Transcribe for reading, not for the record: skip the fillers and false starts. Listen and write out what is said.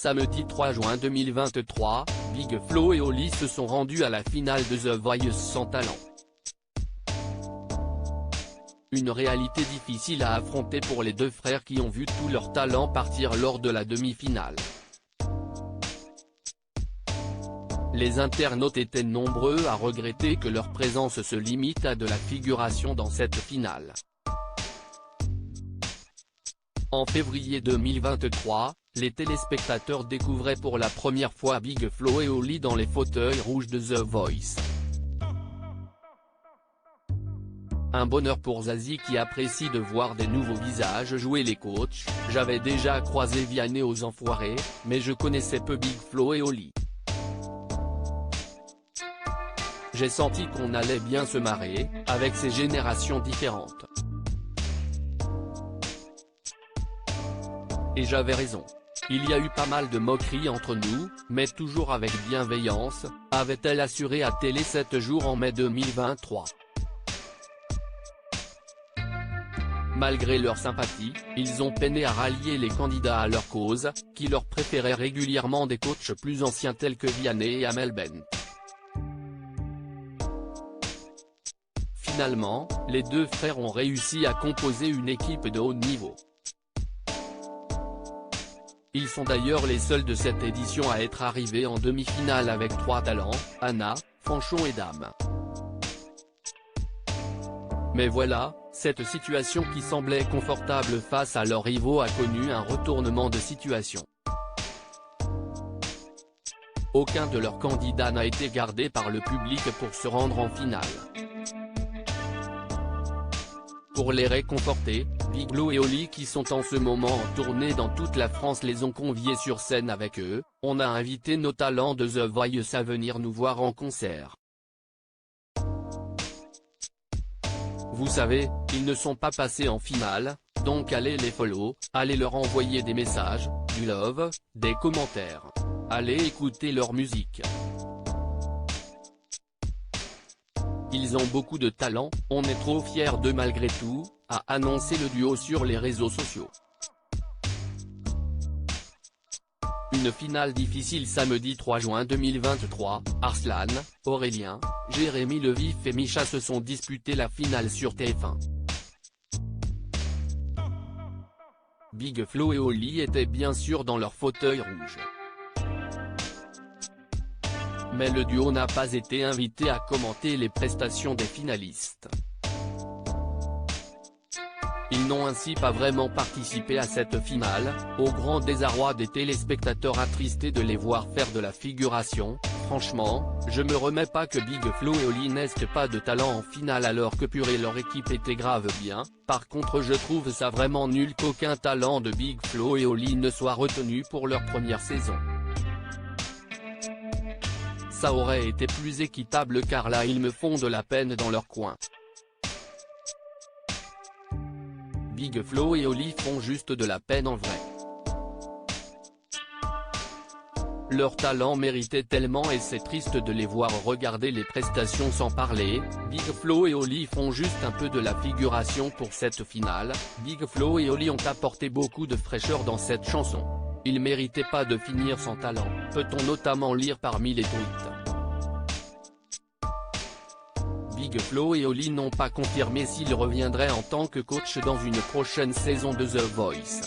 Samedi 3 juin 2023, Big Flo et Oli se sont rendus à la finale de The Voice sans talent. Une réalité difficile à affronter pour les deux frères qui ont vu tout leur talent partir lors de la demi-finale. Les internautes étaient nombreux à regretter que leur présence se limite à de la figuration dans cette finale. En février 2023, les téléspectateurs découvraient pour la première fois Big Flo et Oli dans les fauteuils rouges de The Voice. Un bonheur pour Zazie qui apprécie de voir des nouveaux visages jouer les coachs. J'avais déjà croisé Vianney aux Enfoirés, mais je connaissais peu Big Flo et Oli. J'ai senti qu'on allait bien se marrer, avec ces générations différentes. Et j'avais raison. Il y a eu pas mal de moqueries entre nous, mais toujours avec bienveillance, avait-elle assuré à Télé 7 jours en mai 2023. Malgré leur sympathie, ils ont peiné à rallier les candidats à leur cause, qui leur préféraient régulièrement des coachs plus anciens tels que Vianney et Amel Bent. Finalement, les deux frères ont réussi à composer une équipe de haut niveau. Ils sont d'ailleurs les seuls de cette édition à être arrivés en demi-finale avec 3 talents, Anna, Fanchon et Dame. Mais voilà, cette situation qui semblait confortable face à leurs rivaux a connu un retournement de situation. Aucun de leurs candidats n'a été gardé par le public pour se rendre en finale. Pour les réconforter, Big Flo et Oli qui sont en ce moment en tournée dans toute la France les ont conviés sur scène avec eux. On a invité nos talents de The Voice à venir nous voir en concert. Vous savez, ils ne sont pas passés en finale, donc allez les follow, allez leur envoyer des messages, du love, des commentaires. Allez écouter leur musique. Ils ont beaucoup de talent, on est trop fiers d'eux malgré tout, a annoncé le duo sur les réseaux sociaux. Une finale difficile samedi 3 juin 2023, Arslan, Aurélien, Jérémy Levif et Micha se sont disputés la finale sur TF1. Big Flo et Oli étaient bien sûr dans leur fauteuil rouge. Mais le duo n'a pas été invité à commenter les prestations des finalistes. Ils n'ont ainsi pas vraiment participé à cette finale, au grand désarroi des téléspectateurs attristés de les voir faire de la figuration. Franchement, je me remets pas que Big Flo et Oli n'aient pas de talent en finale alors que purée leur équipe était grave bien. Par contre je trouve ça vraiment nul qu'aucun talent de Big Flo et Oli ne soit retenu pour leur première saison. Ça aurait été plus équitable car là ils me font de la peine dans leur coin. Big Flo et Oli font juste de la peine en vrai. Leur talent méritait tellement et c'est triste de les voir regarder les prestations sans parler. Big Flo et Oli font juste un peu de la figuration pour cette finale. Big Flo et Oli ont apporté beaucoup de fraîcheur dans cette chanson. Ils méritaient pas de finir sans talent, peut-on notamment lire parmi les tweets. Big Flo et Oli n'ont pas confirmé s'ils reviendraient en tant que coach dans une prochaine saison de The Voice.